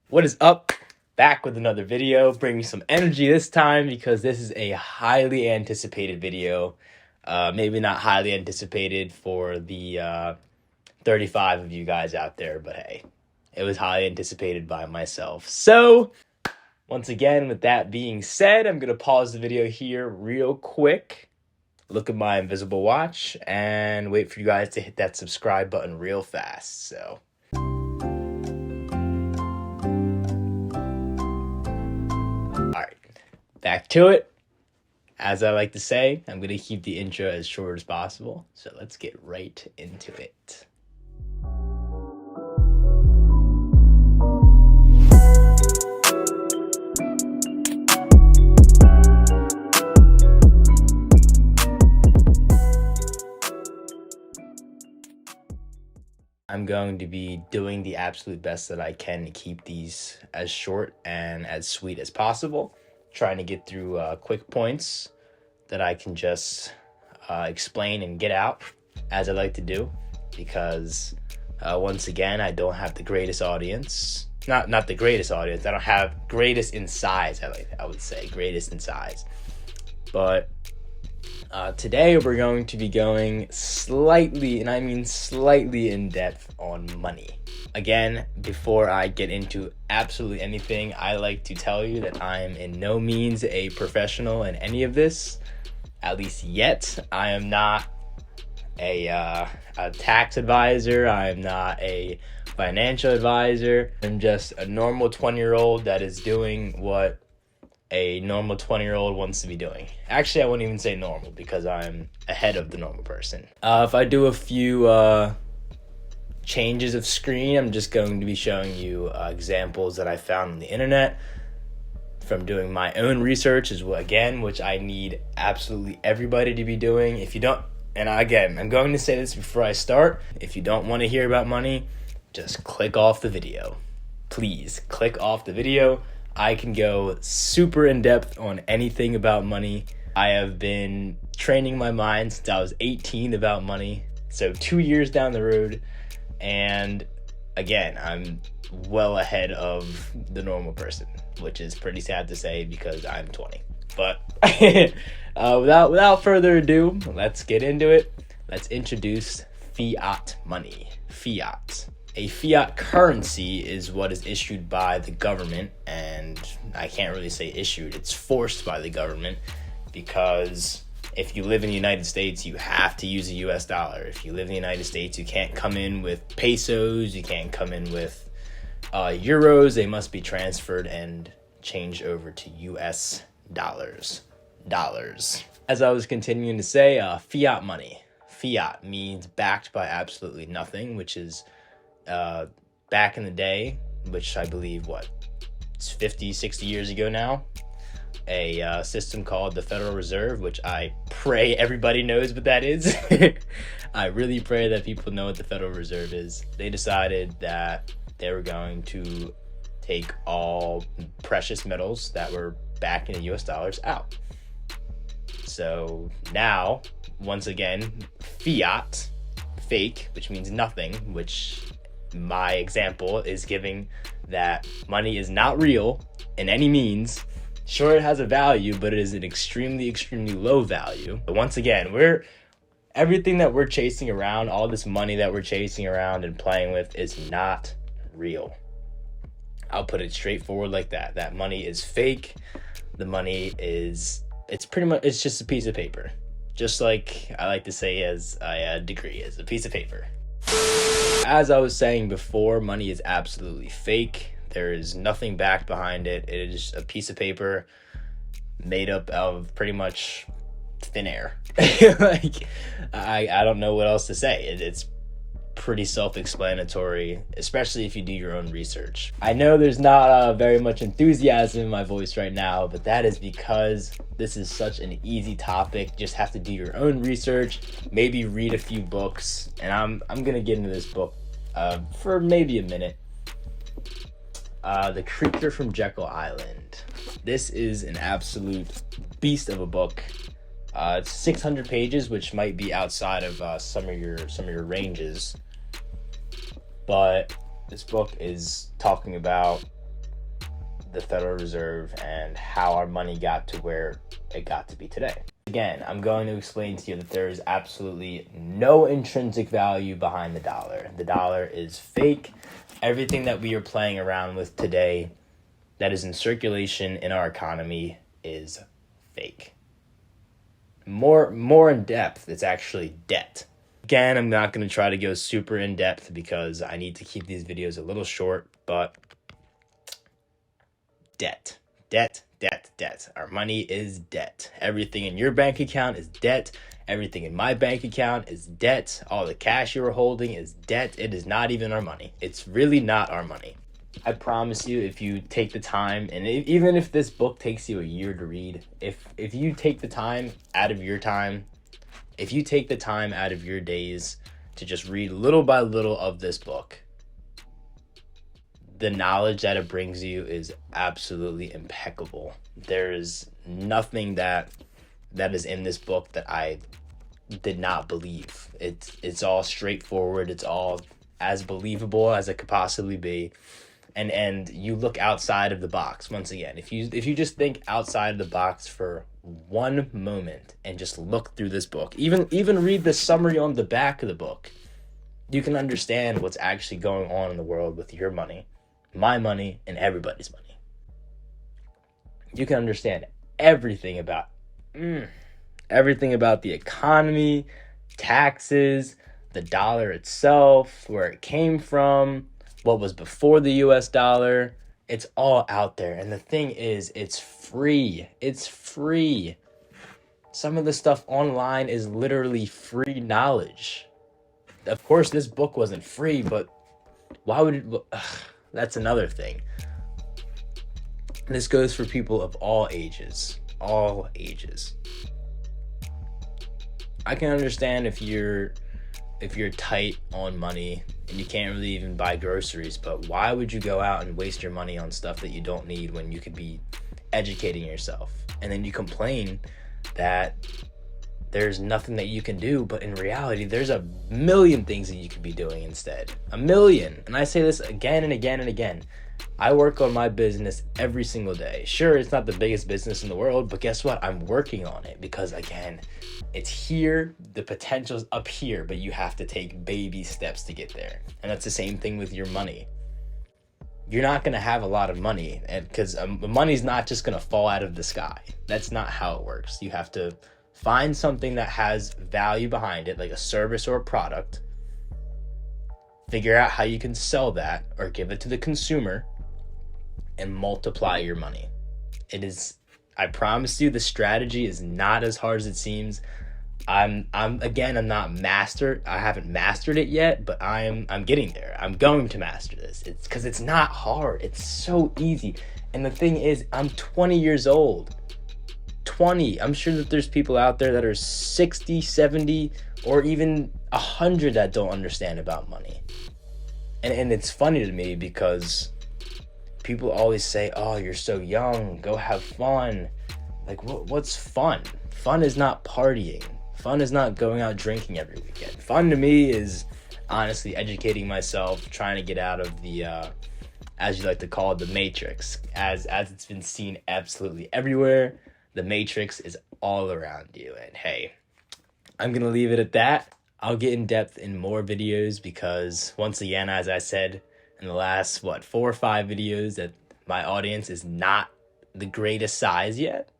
What is up? Back with another video, bringing some energy this time because this is a highly anticipated video. Maybe not highly anticipated for the 35 of you guys out there, but hey, it was highly anticipated by myself. So, once again, with that being said, I'm going to pause the video here real quick, look at my invisible watch, and wait for you guys to hit that subscribe button real fast. So, back to it. As I like to say, I'm going to keep the intro as short as possible. So let's get right into it. I'm going to be doing the absolute best that I can to keep these as short and as sweet as possible. Trying to get through quick points that I can just explain and get out, as I like to do, because once again, I don't have the greatest audience. Not the greatest audience. I don't have greatest in size. I would say greatest in size. But today we're going to be going slightly, and I mean slightly, in depth on money. Again, before I get into absolutely anything, I like to tell you that I am in no means a professional in any of this, at least yet. I am not a tax advisor. I am not a financial advisor. I'm just a normal 20-year-old that is doing what a normal 20-year-old wants to be doing. Actually, I wouldn't even say normal because I'm ahead of the normal person. If I do a few changes of screen, I'm just going to be showing you examples that I found on the internet from doing my own research as well, again, which I need absolutely everybody to be doing. If you don't, and again, I'm going to say this before I start, if you don't want to hear about money, just click off the video. Please click off the video. I can go super in depth on anything about money. I have been training my mind since I was 18 about money, so 2 years down the road. And again, I'm well ahead of the normal person, which is pretty sad to say because I'm 20. But without further ado, let's get into it. Let's introduce fiat money. Fiat. A fiat currency is what is issued by the government, and I can't really say issued, it's forced by the government, because if you live in the United States, you have to use a US dollar. If you live in the United States, you can't come in with pesos, you can't come in with euros. They must be transferred and changed over to US dollars. As I was continuing to say, fiat money. Fiat means backed by absolutely nothing, which is back in the day, which I believe, it's 50, 60 years ago now, a system called the Federal Reserve, which I pray everybody knows what that is. I really pray that people know what the Federal Reserve is. They decided that they were going to take all precious metals that were backed in US dollars out. So now, once again, fiat, fake, which means nothing, which my example is giving that money is not real in any means. Sure, it has a value, but it is an extremely, extremely low value. But once again, everything that we're chasing around, all this money that we're chasing around and playing with is not real. I'll put it straightforward like that. That money is fake. The money it's just a piece of paper. Just like I like to say as a degree is a piece of paper. As I was saying before, money is absolutely fake. There is nothing backed behind it. It is a piece of paper made up of pretty much thin air. I don't know what else to say. It's pretty self-explanatory, especially if you do your own research. I know there's not very much enthusiasm in my voice right now, but that is because this is such an easy topic. Just have to do your own research, maybe read a few books, and I'm gonna get into this book for maybe a minute. The Creature from Jekyll Island. This is an absolute beast of a book. It's 600 pages, which might be outside of some of your ranges. But this book is talking about the Federal Reserve and how our money got to where it got to be today. Again, I'm going to explain to you that there is absolutely no intrinsic value behind the dollar. The dollar is fake. Everything that we are playing around with today that is in circulation in our economy is fake. More in depth, it's actually debt. Again, I'm not going to try to go super in depth because I need to keep these videos a little short, but debt. Our money is debt. Everything in your bank account is debt. Everything in my bank account is debt. All the cash you are holding is debt. It is not even our money. It's really not our money. I promise you, if you take the time, and even if this book takes you a year to read, if you take the time out of your time, if you take the time out of your days to just read little by little of this book, the knowledge that it brings you is absolutely impeccable. There is nothing that is in this book that I did not believe. It's all straightforward. It's all as believable as it could possibly be. And you look outside of the box. Once again, if you just think outside of the box for one moment and just look through this book, even read the summary on the back of the book, you can understand what's actually going on in the world with your money, my money, and everybody's money. You can understand everything about the economy, taxes, the dollar itself, where it came from, what was before the US dollar. It's all out there. And the thing is, it's free. It's free. Some of the stuff online is literally free knowledge. Of course, this book wasn't free, but why would it? That's another thing. This goes for people of all ages. All ages. I can understand if you're tight on money and you can't really even buy groceries, but why would you go out and waste your money on stuff that you don't need when you could be educating yourself? And then you complain that there's nothing that you can do, but in reality, there's a million things that you could be doing instead. A million. And I say this again and again and again. I work on my business every single day. Sure, it's not the biggest business in the world, but guess what? I'm working on it because, again, it's here. The potential's up here, but you have to take baby steps to get there. And that's the same thing with your money. You're not going to have a lot of money because money's not just going to fall out of the sky. That's not how it works. You have to find something that has value behind it, like a service or a product. Figure out how you can sell that or give it to the consumer and multiply your money. It is, I promise you, the strategy is not as hard as it seems. I haven't mastered it yet, but I'm getting there. I'm going to master this. It's because it's not hard. It's so easy. And the thing is, I'm 20 years old. 20. I'm sure that there's people out there that are 60, 70, or even 100 that don't understand about money. And it's funny to me because people always say, oh, you're so young, go have fun. Like, what's fun? Fun is not partying. Fun is not going out drinking every weekend. Fun to me is honestly educating myself, trying to get out of the, as you like to call it, the matrix. As it's been seen absolutely everywhere, the matrix is all around you. And hey, I'm going to leave it at that. I'll get in depth in more videos because, once again, as I said in the last, 4 or 5 videos, that my audience is not the greatest size yet.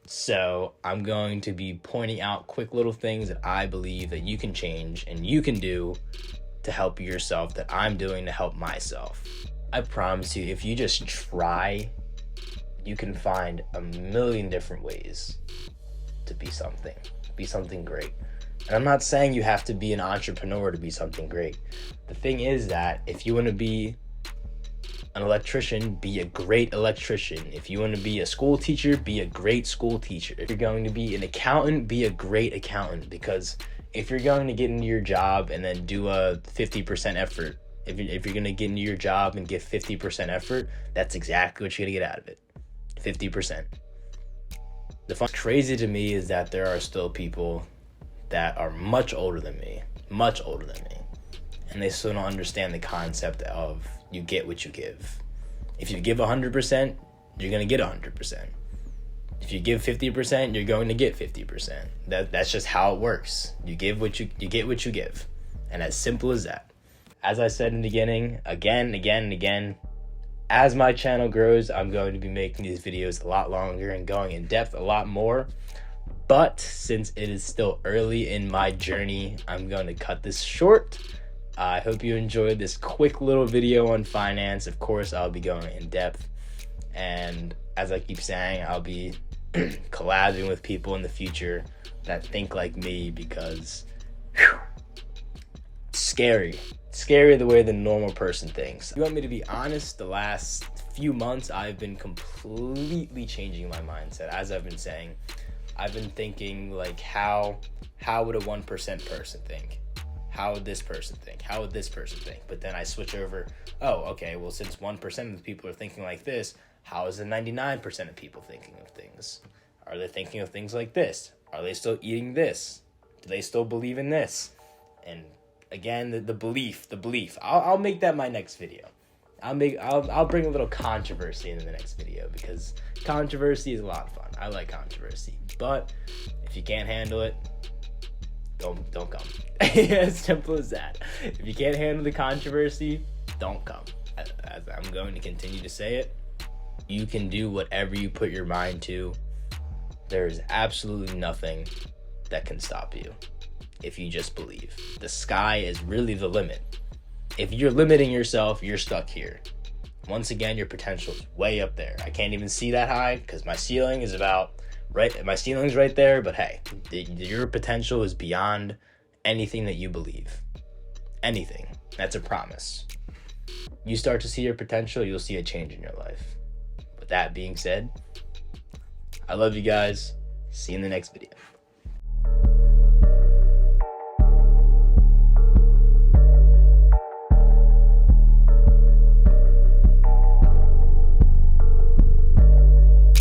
So I'm going to be pointing out quick little things that I believe that you can change and you can do to help yourself, that I'm doing to help myself. I promise you, if you just try, you can find a million different ways to be something great. And I'm not saying you have to be an entrepreneur to be something great. The thing is that if you want to be an electrician, be a great electrician. If you want to be a school teacher, be a great school teacher. If you're going to be an accountant, be a great accountant. Because if you're going to get into your job and then do a 50% effort, if you're going to get into your job and give 50% effort, that's exactly what you're going to get out of it. 50%. What's crazy to me is that there are still people that are much older than me, and they still don't understand the concept of you get what you give. If you give 100%, you're going to get 100%. If you give 50%, you're going to get 50%. That's just how it works. You get what you give. And as simple as that. As I said in the beginning, again, as my channel grows, I'm going to be making these videos a lot longer and going in depth a lot more. But since it is still early in my journey, I'm going to cut this short. I hope you enjoyed this quick little video on finance. Of course, I'll be going in depth. And as I keep saying, I'll be collabing with people in the future that think like me, because it's scary the way the normal person thinks. If you want me to be honest, the last few months I've been completely changing my mindset. As I've been saying, I've been thinking like, how would a 1% person think? How would this person think? How would this person think? But then I switch over, oh, okay, well, since 1% of the people are thinking like this, how is the 99% of people thinking of things? Are they thinking of things like this? Are they still eating this? Do they still believe in this? And again, the belief. I'll make that my next video. I'll bring a little controversy into the next video, because controversy is a lot of fun. I like controversy. But if you can't handle it, don't come. As simple as that. If you can't handle the controversy, don't come. As I'm going to continue to say it, you can do whatever you put your mind to. There is absolutely nothing that can stop you if you just believe. The sky is really the limit. If you're limiting yourself, you're stuck here. Once again, your potential is way up there. I can't even see that high because my ceiling is my ceiling's right there, but hey, your potential is beyond anything that you believe. Anything. That's a promise. You start to see your potential, you'll see a change in your life. With that being said, I love you guys. See you in the next video.